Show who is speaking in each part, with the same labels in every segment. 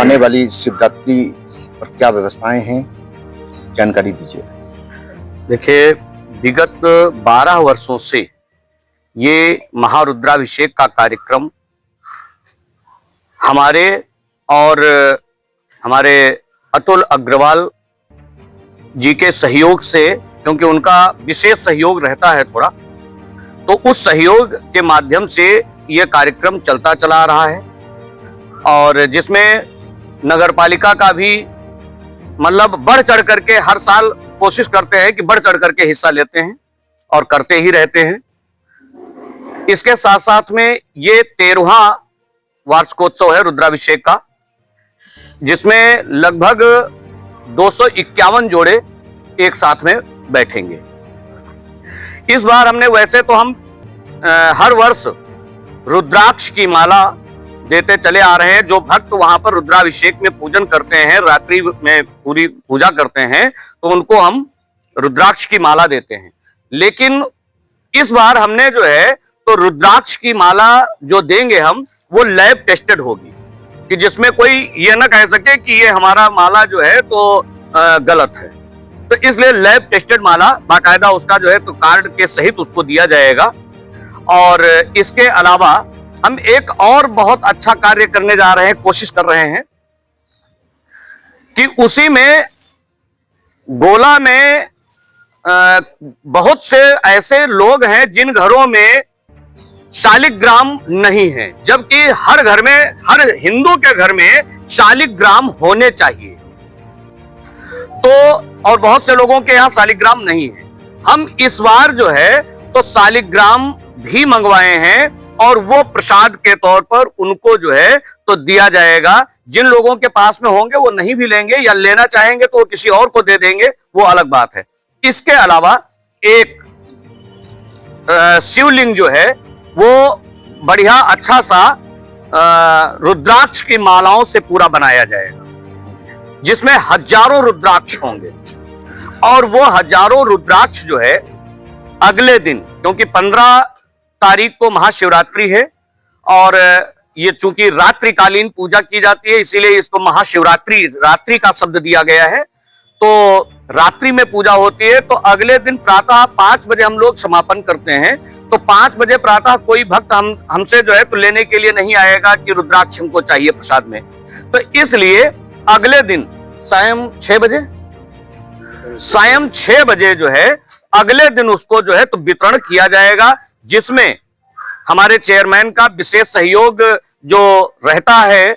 Speaker 1: आने वाली शिवरात्रि पर क्या व्यवस्थाएं हैं, जानकारी दीजिए।
Speaker 2: देखिए, विगत 12 वर्षों से ये महारुद्राभिषेक का कार्यक्रम हमारे और हमारे अतुल अग्रवाल जी के सहयोग से, क्योंकि उनका विशेष सहयोग रहता है थोड़ा, तो उस सहयोग के माध्यम से ये कार्यक्रम चलता चला आ रहा है। और जिसमें नगर पालिका का भी मतलब बढ़ चढ़ करके हर साल कोशिश करते हैं कि बढ़ चढ़ करके हिस्सा लेते हैं और करते ही रहते हैं। इसके साथ साथ में ये 13वां वार्षिकोत्सव है रुद्राभिषेक का, जिसमें लगभग 251 जोड़े एक साथ में बैठेंगे। इस बार हमने, वैसे तो हम हर वर्ष रुद्राक्ष की माला देते चले आ रहे हैं। जो भक्त वहां पर रुद्राभिषेक में पूजन करते हैं, रात्रि में पूरी पूजा करते हैं, तो उनको हम रुद्राक्ष की माला देते हैं। लेकिन इस बार हमने जो है तो रुद्राक्ष की माला जो देंगे हम, वो लैब टेस्टेड होगी, कि जिसमें कोई ये ना कह सके कि ये हमारा माला जो है तो गलत है। तो इसलिए लैब टेस्टेड माला बाकायदा उसका जो है तो कार्ड के सहित उसको दिया जाएगा। और इसके अलावा हम एक और बहुत अच्छा कार्य करने जा रहे हैं, कोशिश कर रहे हैं कि उसी में गोला में बहुत से ऐसे लोग हैं जिन घरों में शालिग्राम नहीं है, जबकि हर घर में, हर हिंदू के घर में शालिग्राम होने चाहिए। तो और बहुत से लोगों के यहाँ शालिग्राम नहीं है। हम इस बार जो है तो शालिग्राम भी मंगवाए हैं और वो प्रसाद के तौर पर उनको जो है तो दिया जाएगा। जिन लोगों के पास में होंगे वो नहीं भी लेंगे, या लेना चाहेंगे तो वो किसी और को दे देंगे, वो अलग बात है। इसके अलावा एक शिवलिंग जो है वो बढ़िया अच्छा सा रुद्राक्ष की मालाओं से पूरा बनाया जाएगा, जिसमें हजारों रुद्राक्ष होंगे। और वो हजारों रुद्राक्ष जो है अगले दिन, क्योंकि 15 तारीख को महाशिवरात्रि है और ये चूंकि रात्रिकालीन पूजा की जाती है, इसीलिए इसको महाशिवरात्रि, रात्रि का शब्द दिया गया है। तो रात्रि में पूजा होती है। तो अगले दिन प्रातः 5 बजे हम लोग समापन करते हैं। तो 5 बजे प्रातः कोई भक्त हमसे जो है तो लेने के लिए नहीं आएगा कि रुद्राक्ष हमको चाहिए प्रसाद में। तो इसलिए अगले दिन सायं 6 बजे जो है अगले दिन उसको जो है तो वितरण किया जाएगा, जिसमें हमारे चेयरमैन का विशेष सहयोग जो रहता है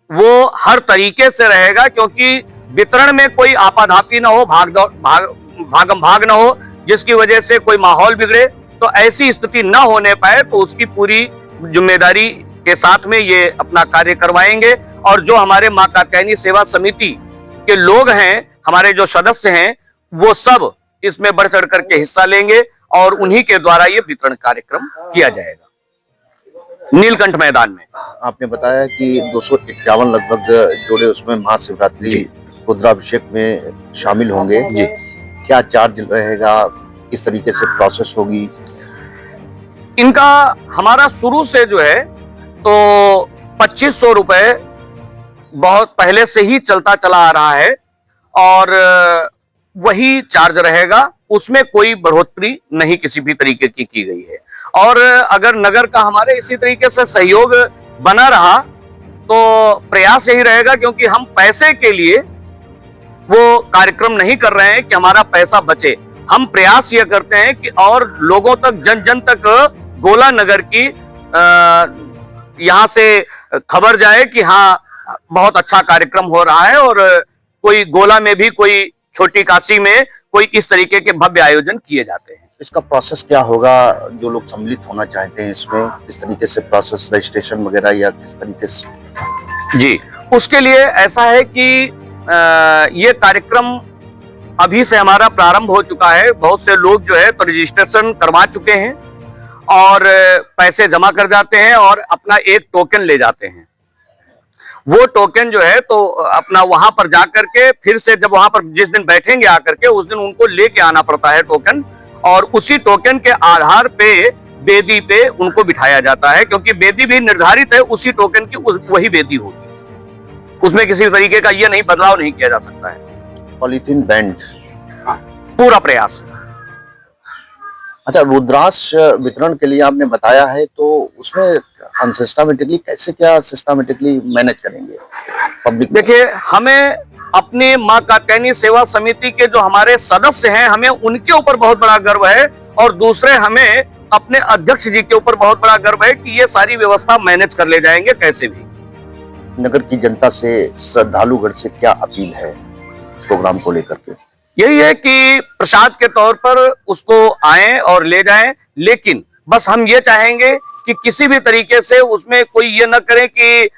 Speaker 2: वो हर तरीके से रहेगा, क्योंकि वितरण में कोई आपाधापी ना हो, भागम भाग ना हो, जिसकी वजह से कोई माहौल बिगड़े। तो ऐसी स्थिति ना होने पाए, तो उसकी पूरी जिम्मेदारी के साथ में ये अपना कार्य करवाएंगे। और जो हमारे मां कात्यायनी सेवा समिति के लोग हैं, हमारे जो सदस्य हैं, वो सब इसमें बढ़ चढ़ करके हिस्सा लेंगे और उन्हीं के द्वारा ये वितरण कार्यक्रम किया जाएगा नीलकंठ मैदान में।
Speaker 1: आपने बताया कि 251 लगभग जोड़े उसमें महाशिवरात्रि रुद्राभिषेक में शामिल होंगे
Speaker 2: जी।
Speaker 1: क्या चार्ज रहेगा, किस तरीके से प्रोसेस होगी?
Speaker 2: इनका हमारा शुरू से जो है तो 2500 रुपए बहुत पहले से ही चलता चला आ रहा है और वही चार्ज रहेगा। उसमें कोई बढ़ोतरी नहीं किसी भी तरीके की गई है। और अगर नगर का हमारे इसी तरीके से सहयोग बना रहा तो प्रयास यही रहेगा, क्योंकि हम पैसे के लिए वो कार्यक्रम नहीं कर रहे हैं कि हमारा पैसा बचे। हम प्रयास ये करते हैं कि और लोगों तक, जन जन तक गोला नगर की यहाँ से खबर जाए कि हाँ बहुत अच्छा कार्यक्रम हो रहा है और कोई गोला में भी, कोई छोटी काशी में कोई इस तरीके के भव्य आयोजन किए जाते हैं।
Speaker 1: इसका प्रोसेस क्या होगा? जो लोग सम्मिलित होना चाहते हैं इसमें, किस तरीके से प्रोसेस, रजिस्ट्रेशन वगैरह, या किस तरीके से?
Speaker 2: जी, उसके लिए ऐसा है कि ये कार्यक्रम अभी से हमारा प्रारंभ हो चुका है। बहुत से लोग जो है तो रजिस्ट्रेशन करवा चुके हैं और पैसे जमा कर जाते हैं और अपना एक टोकन ले जाते हैं। वो टोकन जो है तो अपना वहां पर जाकर के, फिर से जब वहां पर जिस दिन बैठेंगे आकर के, उस दिन उनको लेके आना पड़ता है टोकन, और उसी टोकन के आधार पे वेदी पे उनको बिठाया जाता है, क्योंकि वेदी भी निर्धारित है उसी टोकन की, वही वेदी होगी, उसमें किसी तरीके का ये नहीं बदलाव नहीं किया जा सकता है।
Speaker 1: पॉलीथीन बैंड,
Speaker 2: पूरा प्रयास।
Speaker 1: अच्छा, रुद्राक्ष वितरण के लिए आपने बताया है, तो उसमें अनसिस्टमेटिकली कैसे, क्या सिस्टमेटिकली मैनेज करेंगे पब्लिक?
Speaker 2: देखिए, हमें अपनी मां कात्यायनी सेवा समिति के जो हमारे सदस्य हैं, हमें उनके ऊपर बहुत बड़ा गर्व है, और दूसरे हमें अपने अध्यक्ष जी के ऊपर बहुत बड़ा गर्व है कि ये सारी व्यवस्था मैनेज कर ले जाएंगे कैसे भी।
Speaker 1: नगर की जनता से, श्रद्धालुगढ़ से क्या अपील है प्रोग्राम को लेकर के?
Speaker 2: यही है कि प्रसाद के तौर पर उसको आए और ले जाएं, लेकिन बस हम ये चाहेंगे कि किसी भी तरीके से उसमें कोई ये न करे कि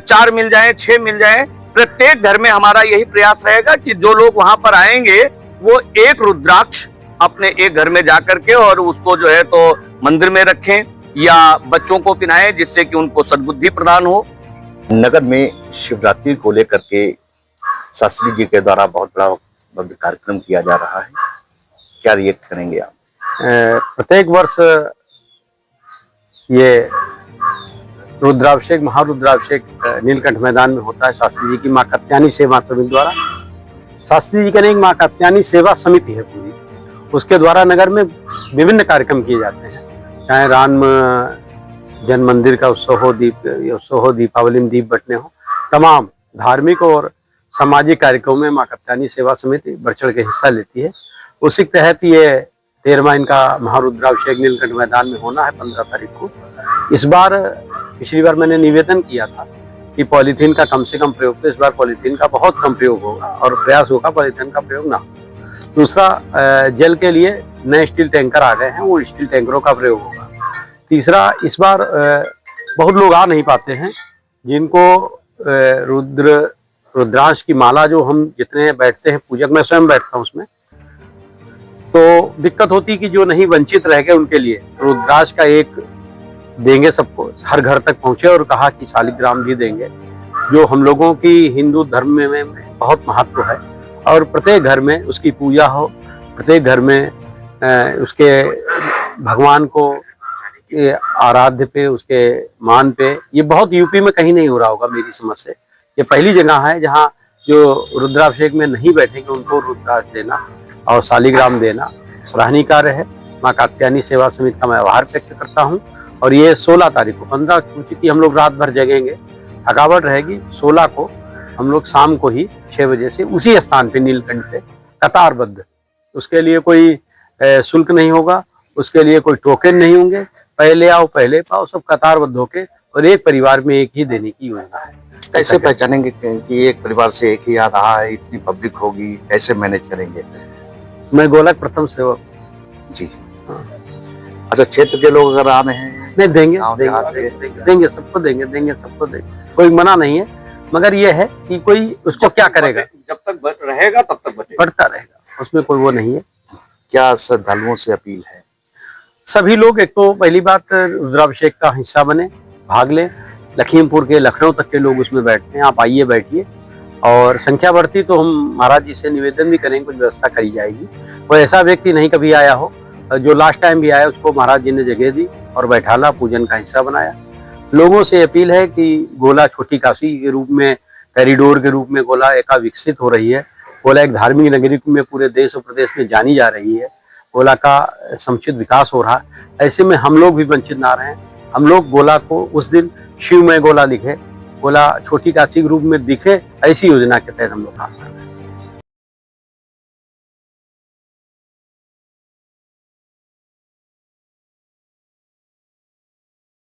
Speaker 2: 4 मिल जाए, 6 मिल जाए। प्रत्येक घर में हमारा यही प्रयास रहेगा कि जो लोग वहां पर आएंगे वो एक रुद्राक्ष अपने एक घर में जाकर के और उसको जो है तो मंदिर में रखें या बच्चों को पिनाएं, जिससे कि उनको सद्बुद्धि प्रदान हो।
Speaker 1: नगर में शिवरात्रि को लेकर के शास्त्री जी के द्वारा बहुत बड़ा भव्य कार्यक्रम किया जा रहा है, क्या रिएक्ट करेंगे आप?
Speaker 3: प्रत्येक वर्ष ये रुद्राभिषेक, महारुद्राभिषेक नीलकंठ मैदान में होता है शास्त्री जी की मां कात्यायनी सेवा समिति द्वारा। शास्त्री जी के एक मां कात्यायनी सेवा समिति है पूरी, उसके द्वारा नगर में विभिन्न कार्यक्रम किए जाते हैं, चाहे राम जन्म मंदिर का उत्सव हो, दीपावली में दीप बटने हो, तमाम धार्मिक और सामाजिक कार्यक्रमों में मां कात्यायनी सेवा समिति बढ़ चढ़ के हिस्सा लेती है। उसी के तहत ये 13वां इनका महारुद्राभिषेक नीलकंठ मैदान में होना है 15 तारीख को। इस बार, पिछली बार मैंने निवेदन किया था कि पॉलीथीन का कम से कम प्रयोग, तो इस बार पॉलीथीन का बहुत कम प्रयोग होगा और प्रयास होगा पॉलीथीन का प्रयोग ना हो। दूसरा, जल के लिए नए स्टील टैंकर आ गए हैं, वो स्टील टैंकरों का प्रयोग होगा। तीसरा, इस बार बहुत लोग आ नहीं पाते हैं जिनको रुद्राक्ष की माला, जो हम जितने बैठते हैं पूजक, मैं स्वयं बैठता हूँ उसमें, तो दिक्कत होती कि जो नहीं वंचित रह गए उनके लिए रुद्राक्ष का एक देंगे, सबको हर घर तक पहुंचे, और कहा कि शालिग्राम भी देंगे, जो हम लोगों की हिंदू धर्म में बहुत महत्व है, और प्रत्येक घर में उसकी पूजा हो, प्रत्येक घर में उसके भगवान को आराध्य पे, उसके मान पे। ये बहुत यूपी में कहीं नहीं हो रहा होगा मेरी समझ से, ये पहली जगह है जहाँ जो रुद्राभिषेक में नहीं बैठेंगे उनको रुद्राक्ष देना और शालिग्राम देना सराहनीय कार्य है। मां कात्यायनी सेवा समिति का मैं आभार व्यक्त करता हूँ। और ये 16 तारीख को, 15 क्योंकि हम लोग रात भर जगेंगे, थकावट रहेगी, 16 को हम लोग शाम को ही 6 बजे से उसी स्थान पे नीलकंठ पे कतारबद्ध, उसके लिए कोई शुल्क नहीं होगा, उसके लिए कोई टोकन नहीं होंगे, पहले आओ पहले पाओ, सब कतारबद्ध होके, और एक परिवार में एक ही देने की योजना है।
Speaker 1: कैसे पहचानेंगे कि एक परिवार से एक ही आ रहा है, इतनी पब्लिक होगी, कैसे मैनेज करेंगे?
Speaker 3: मैं गोलक प्रथम सेवक
Speaker 1: जी। अच्छा, क्षेत्र के लोग अगर आ रहे हैं?
Speaker 3: नहीं, देंगे सबको देंगे, कोई मना नहीं है, मगर ये है कि कोई उसको क्या करेगा,
Speaker 2: जब तक रहेगा तब तक
Speaker 3: बढ़ता रहेगा, उसमें कोई वो नहीं है।
Speaker 1: क्या श्रद्धालुओं से अपील है?
Speaker 3: सभी लोग, एक तो पहली बात, रुद्राभिषेक का हिस्सा बने, भाग लें। लखीमपुर के, लखनऊ तक के लोग उसमें बैठते हैं, आप आइए, बैठिए, और संख्या बढ़ती तो हम महाराज जी से निवेदन भी करेंगे, कुछ व्यवस्था करी जाएगी। कोई ऐसा व्यक्ति नहीं कभी आया हो, जो लास्ट टाइम भी आया उसको महाराज जी ने जगह दी और बैठाला, पूजन का हिस्सा बनाया। लोगों से अपील है कि गोला छोटी काशी के रूप में, कॉरिडोर के रूप में गोला एका विकसित हो रही है। गोला एक धार्मिक नगरी में पूरे देश और प्रदेश में जानी जा रही है, गोला का समुचित विकास हो रहा है। ऐसे में हम लोग भी वंचित ना रहें, हम लोग गोला को उस दिन शिवमय गोला दिखे, गोला छोटी काशी के रूप में दिखे, ऐसी योजना के तहत हम लोग काम कर रहे हैं।